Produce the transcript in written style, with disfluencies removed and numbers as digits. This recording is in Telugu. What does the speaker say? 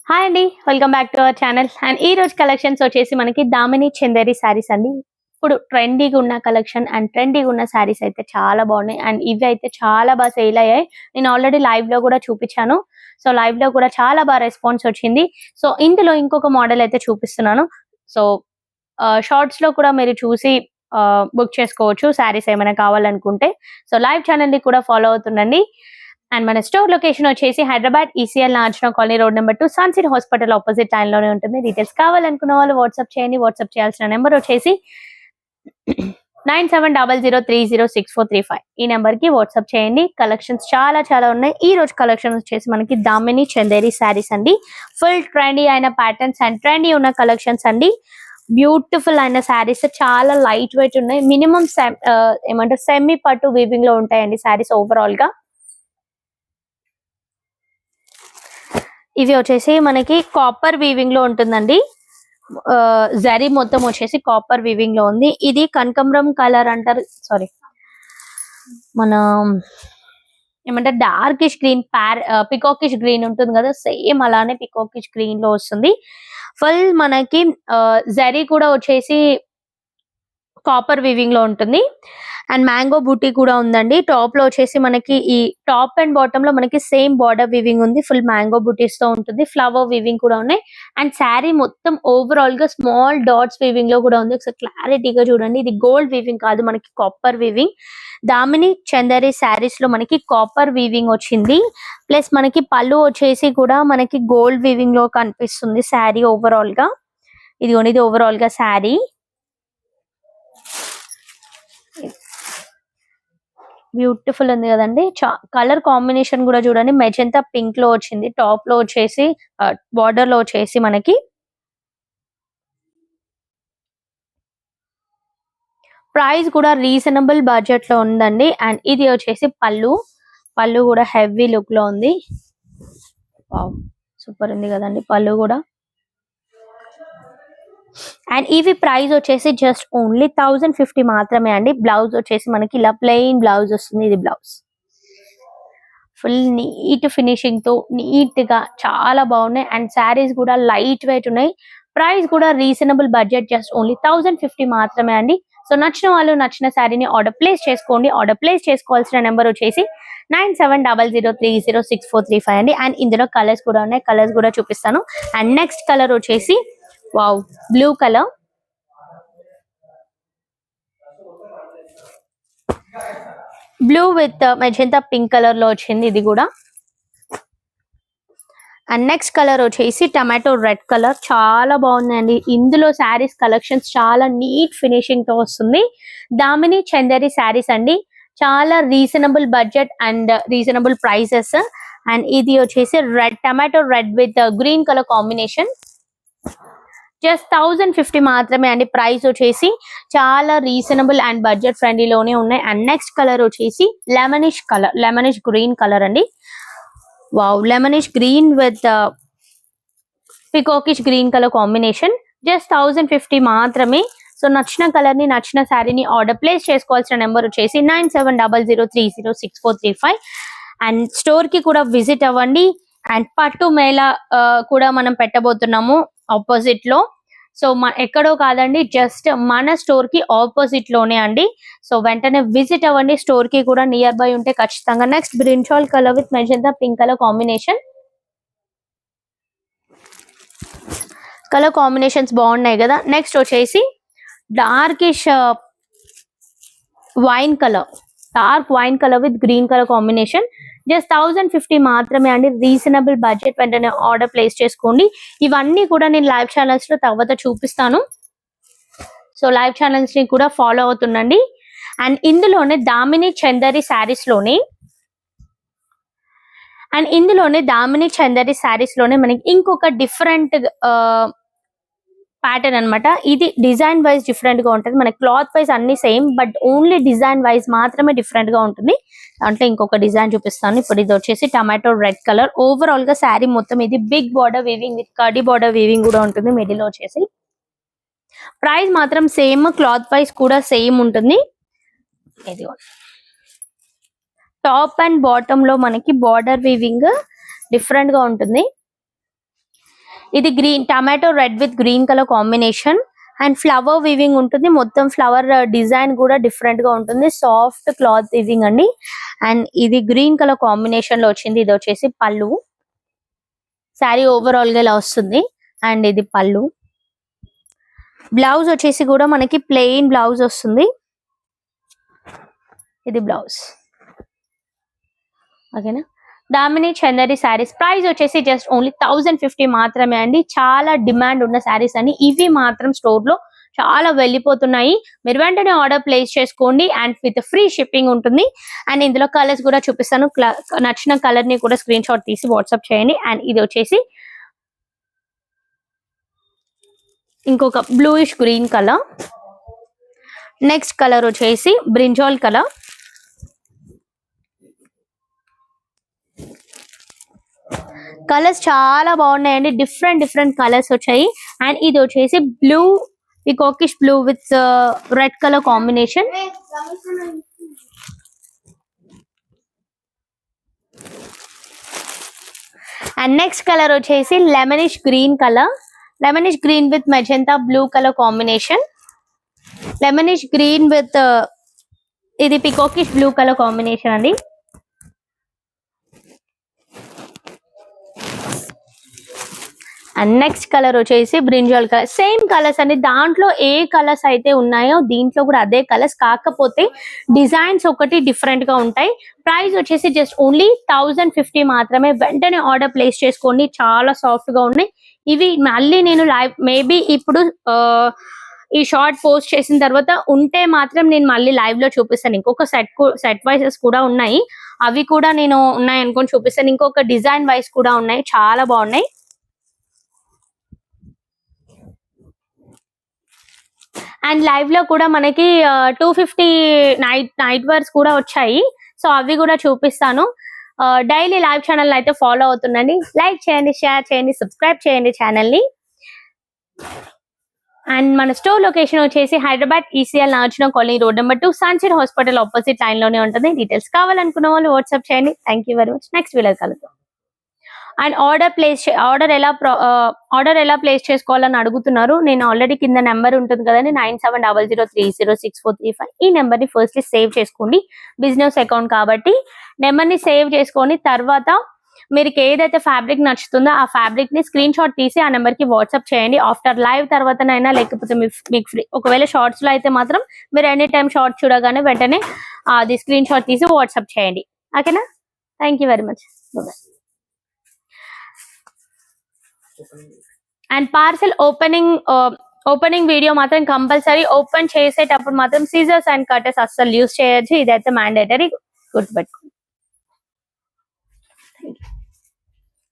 హాయ్ అండి. Welcome back to our channel. And ఈ రోజు కలెక్షన్స్ వచ్చేసి మనకి దామిని చందేరి శారీస్ అండి. ఇప్పుడు ట్రెండీగా ఉన్న కలెక్షన్ అండ్ ట్రెండీగా ఉన్న శారీస్ అయితే చాలా బాగున్నాయి. అండ్ ఇవి అయితే చాలా బాగా సేల్ అయ్యాయి. నేను ఆల్రెడీ లైవ్ లో కూడా చూపించాను. సో లైవ్ లో కూడా చాలా బాగా రెస్పాన్స్ వచ్చింది. సో ఇందులో ఇంకొక మోడల్ అయితే చూపిస్తున్నాను. సో షార్ట్స్ లో కూడా మీరు చూసి బుక్ చేసుకోవచ్చు శారీస్ ఏమైనా కావాలనుకుంటే. సో లైవ్ ఛానల్ ని కూడా ఫాలో అవుతుండండి. అండ్ మన స్టోర్ లొకేషన్ వచ్చేసి హైదరాబాద్ ఈసీఎల్ నార్జన colony road number 2 Suncity hospital opposite line లోనే ఉంటుంది. డీటెయిల్స్ కావాలనుకున్న వాళ్ళు వాట్సాప్ చేయండి. వాట్సాప్ చేయాల్సిన నెంబర్ వచ్చేసి 9700306435. ఈ నెంబర్ కి వాట్సాప్ చేయండి. కలెక్షన్స్ చాలా చాలా ఉన్నాయి. ఈ రోజు కలెక్షన్ వచ్చేసి మనకి దామిని చందేరి శారీస్ అండి. ఫుల్ ట్రెండీ అయిన ప్యాటర్న్స్ అండ్ ట్రెండీ ఉన్న కలెక్షన్స్ అండి. బ్యూటిఫుల్ అయిన శారీస్ చాలా లైట్ వెయిట్ ఉన్నాయి. మినిమం ఏమంటారు సెమీ పట్టు వీవింగ్ లో ఉంటాయండి శారీస్ ఓవరాల్ గా. ఇవి వచ్చేసి మనకి కాపర్ వీవింగ్ లో ఉంటుందండి. జరీ మొత్తం వచ్చేసి కాపర్ వీవింగ్ లో ఉంది. ఇది కనకంబరం కలర్ అంటారు, సారీ మన ఏమంటారు డార్కిష్ గ్రీన్ పికాకిష్ గ్రీన్ ఉంటుంది కదా, సేమ్ అలానే పికాకిష్ గ్రీన్ లో వస్తుంది. ఫుల్ మనకి జరీ కూడా వచ్చేసి కాపర్ వీవింగ్ లో ఉంటుంది. అండ్ మ్యాంగో బూటీ కూడా ఉందండి. టాప్ లో వచ్చేసి మనకి ఈ టాప్ అండ్ బాటమ్ లో మనకి సేమ్ బార్డర్ వీవింగ్ ఉంది. ఫుల్ మ్యాంగో బూటీస్ తో ఉంటుంది. ఫ్లవర్ వీవింగ్ కూడా ఉన్నాయి. అండ్ శారీ మొత్తం ఓవరాల్ గా స్మాల్ డాట్స్ వీవింగ్ లో కూడా ఉంది. ఒకసారి క్లారిటీగా చూడండి. ఇది గోల్డ్ వీవింగ్ కాదు, మనకి కాపర్ వీవింగ్. దామిని చందేరి శారీస్ లో మనకి కాపర్ వీవింగ్ వచ్చింది. ప్లస్ మనకి పళ్ళు వచ్చేసి కూడా మనకి గోల్డ్ వీవింగ్ లో కనిపిస్తుంది శారీ ఓవరాల్ గా. ఇది ఓవరాల్ గా శారీ. బ్యూటిఫుల్ ఉంది కదండి. కలర్ కాంబినేషన్ కూడా చూడండి. మెజెంతా పింక్ లో వచ్చింది. టాప్ లో వచ్చేసి బార్డర్ లో వచ్చేసి మనకి ప్రైస్ కూడా రీజనబుల్ బడ్జెట్ లో ఉందండి. అండ్ ఇది వచ్చేసి పళ్ళు కూడా హెవీ లుక్ లో ఉంది. సూపర్ ఉంది కదండి పళ్ళు కూడా. అండ్ ఇవి ప్రైస్ వచ్చేసి జస్ట్ ఓన్లీ 1050 మాత్రమే అండి. బ్లౌజ్ వచ్చేసి మనకి ఇలా ప్లెయిన్ బ్లౌజ్ వస్తుంది. ఇది బ్లౌజ్ ఫుల్ నీట్ ఫినిషింగ్ తో నీట్ గా చాలా బాగున్నాయి. అండ్ శారీస్ కూడా లైట్ వెయిట్ ఉన్నాయి. ప్రైస్ కూడా రీజనబుల్ బడ్జెట్ జస్ట్ ఓన్లీ 1050 మాత్రమే అండి. సో నచ్చిన వాళ్ళు నచ్చిన శారీని ఆర్డర్ ప్లేస్ చేసుకోండి. ఆర్డర్ ప్లేస్ చేసుకోవాల్సిన నెంబర్ వచ్చేసి 9700306435 అండి. అండ్ ఇందులో కలర్స్ కూడా ఉన్నాయి. కలర్స్ కూడా చూపిస్తాను. అండ్ నెక్స్ట్ కలర్ వచ్చేసి wow blue colour. Blue with magenta pink colour లో వచ్చింది ఇది కూడా. అండ్ నెక్స్ట్ కలర్ వచ్చేసి టమాటో రెడ్ కలర్. చాలా బాగుందండి. ఇందులో శారీస్ కలెక్షన్స్ చాలా నీట్ ఫినిషింగ్ తో వస్తుంది. దామిని చందేరి శారీస్ అండి. చాలా reasonable budget and reasonable prices. And ఇది వచ్చేసి red tomato red with green colour combination. Just 1050 మాత్రమే అండి. ప్రైస్ వచ్చేసి చాలా రీజనబుల్ అండ్ బడ్జెట్ ఫ్రెండ్లీలోనే ఉన్నాయి. అండ్ నెక్స్ట్ కలర్ వచ్చేసి లెమనిష్ గ్రీన్ కలర్ అండి. Wow lemonish green with peacockish green colour combination. Just 1050 మాత్రమే. సో నచ్చిన కలర్ ని నచ్చిన శారీని ఆర్డర్ ప్లేస్ చేసుకోవాల్సిన నెంబర్ వచ్చేసి 9700306435. అండ్ స్టోర్ కి కూడా విజిట్ అవ్వండి. అండ్ పట్టు మేళ కూడా మనం పెట్టబోతున్నాము ఆపోజిట్ లో. సో ఎక్కడో కాదండి, జస్ట్ మన స్టోర్ కి ఆపోజిట్ లోనే అండి. సో వెంటనే విజిట్ అవ్వండి. స్టోర్ కి కూడా నియర్ బై ఉంటే ఖచ్చితంగా. Next brinjal colour with magenta pink colour combination. Colour combinations బాగున్నాయి కదా. నెక్స్ట్ వచ్చేసి darkish dark wine colour with green colour combination. Just 1050 మాత్రమే అండి. Reasonable budget. వెంటనే ఆర్డర్ ప్లేస్ చేసుకోండి. ఇవన్నీ కూడా నేను లైవ్ ఛానల్స్ లో తర్వాత చూపిస్తాను. సో లైవ్ ఛానల్స్ ని కూడా ఫాలో అవుతుండండి. అండ్ ఇందులోనే దామిని చందేరి శారీస్ లోనే మనకి ఇంకొక డిఫరెంట్ ప్యాటర్న్ అన్నమాట. ఇది డిజైన్ వైజ్ డిఫరెంట్ గా ఉంటుంది. మన క్లాత్ వైజ్ అన్ని same, but only design wise మాత్రమే డిఫరెంట్ గా ఉంటుంది. దాంట్లో ఇంకొక డిజైన్ చూపిస్తాను. ఇప్పుడు ఇది వచ్చేసి టమాటో రెడ్ కలర్. ఓవరాల్ గా శారీ మొత్తం ఇది big border weaving with kadhi border weaving కూడా ఉంటుంది. మిడిల్ వచ్చేసి ప్రైస్ మాత్రం సేమ్, క్లాత్ వైజ్ కూడా సేమ్ ఉంటుంది. ఇది టాప్ అండ్ బాటమ్ లో మనకి బార్డర్ వీవింగ్ డిఫరెంట్ గా ఉంటుంది. ఇది green tomato red with green colour combination and flower weaving ఉంటుంది. మొత్తం ఫ్లవర్ డిజైన్ కూడా డిఫరెంట్ గా ఉంటుంది. సాఫ్ట్ క్లాత్ వీవింగ్ అండి. అండ్ ఇది గ్రీన్ కలర్ కాంబినేషన్ లో వచ్చింది. ఇది వచ్చేసి పళ్ళు. శారీ ఓవరాల్ గా ఇలా వస్తుంది. అండ్ ఇది పళ్ళు. బ్లౌజ్ వచ్చేసి కూడా మనకి ప్లెయిన్ బ్లౌజ్ వస్తుంది. ఇది బ్లౌజ్. ఓకేనా. దామిని చందరి శారీస్ ప్రైస్ వచ్చేసి జస్ట్ ఓన్లీ 1050 మాత్రమే అండి. చాలా డిమాండ్ ఉన్న శారీస్ అని ఇవి మాత్రం స్టోర్ లో చాలా వెళ్ళిపోతున్నాయి. మీరు వెంటనే ఆర్డర్ ప్లేస్ చేసుకోండి అండ్ విత్ ఫ్రీ షిప్పింగ్ ఉంటుంది. అండ్ ఇందులో కలర్స్ కూడా చూపిస్తాను. నచ్చిన కలర్ ని కూడా స్క్రీన్ షాట్ తీసి వాట్సాప్ చేయండి. అండ్ ఇది వచ్చేసి ఇంకొక bluish green colour. Next colour వచ్చేసి బ్రింజాల్ కలర్. కలర్స్ చాలా బాగున్నాయండి. డిఫరెంట్ కలర్స్ వచ్చాయి. అండ్ ఇది వచ్చేసి blue peacockish blue with red colour combination. And next colour వచ్చేసి lemonish green colour. Lemonish green with magenta blue colour combination. Lemonish green with ఇది పికాకిష్ బ్లూ కలర్ కాంబినేషన్ అండి. అండ్ నెక్స్ట్ కలర్ వచ్చేసి బ్రింజాల్ కలర్. సేమ్ కలర్స్ అండి. దాంట్లో ఏ కలర్స్ అయితే ఉన్నాయో దీంట్లో కూడా అదే కలర్స్, కాకపోతే డిజైన్స్ ఒకటి డిఫరెంట్ గా ఉంటాయి. ప్రైస్ వచ్చేసి జస్ట్ ఓన్లీ 1050 మాత్రమే. వెంటనే ఆర్డర్ ప్లేస్ చేసుకోండి. చాలా సాఫ్ట్ గా ఉన్నాయి ఇవి. మళ్ళీ నేను లైవ్ మేబీ ఇప్పుడు ఈ షార్ట్ పోస్ట్ చేసిన తర్వాత ఉంటే మాత్రం నేను మళ్ళీ లైవ్ లో చూపిస్తాను. ఇంకొక సెట్ వైసెస్ కూడా ఉన్నాయి, అవి కూడా నేను ఉన్నాయి అనుకొని చూపిస్తాను. ఇంకొక డిజైన్ వైస్ కూడా ఉన్నాయి, చాలా బాగున్నాయి. అండ్ లైవ్ లో కూడా మనకి 250 నైట్ వేర్స్ కూడా వచ్చాయి. సో అవి కూడా చూపిస్తాను. డైలీ లైవ్ ఛానల్ అయితే ఫాలో అవుతుండండి. లైక్ చేయండి, షేర్ చేయండి, సబ్స్క్రైబ్ చేయండి ఛానల్ ని. అండ్ మన స్టోర్ లొకేషన్ వచ్చేసి Hyderabad ECL Nagarjuna colony road number 2 sunset hospital opposite line లోనే ఉంటుంది. డీటెయిల్స్ కావాలనుకున్న వాళ్ళు వాట్సాప్ చేయండి. Thank you very much. Next video కలుద్దాం. అండ్ ఆర్డర్ ఎలా ప్లేస్ చేసుకోవాలని అడుగుతున్నారు. నేను ఆల్రెడీ కింద నెంబర్ ఉంటుంది కదండి 9700306435. ఈ నెంబర్ ని ఫస్ట్లీ సేవ్ చేసుకోండి. బిజినెస్ అకౌంట్ కాబట్టి నెంబర్ ని సేవ్ చేసుకొని తర్వాత మీకు ఏదైతే ఫ్యాబ్రిక్ నచ్చుతుందో ఆ ఫ్యాబ్రిక్ ని స్క్రీన్ షాట్ తీసి ఆ నెంబర్ కి వాట్సాప్ చేయండి. ఆఫ్టర్ లైవ్ తర్వాతనైనా లేకపోతే మీకు ఫ్రీ, ఒకవేళ షార్ట్స్ లో అయితే మాత్రం మీరు ఎనీ టైం షార్ట్ చూడగానే వెంటనే అది స్క్రీన్ షాట్ తీసి వాట్సాప్ చేయండి. ఓకేనా. Thank you very much. And parcel opening video మాత్రం కంపల్సరీ. ఓపెన్ చేసేటప్పుడు మాత్రం సీజర్స్ అండ్ కటర్స్ అస్సలు యూజ్ చేయొచ్చు. ఇదైతే మ్యాండేటరీ, గుర్తుపెట్టుకోండి. Thank you.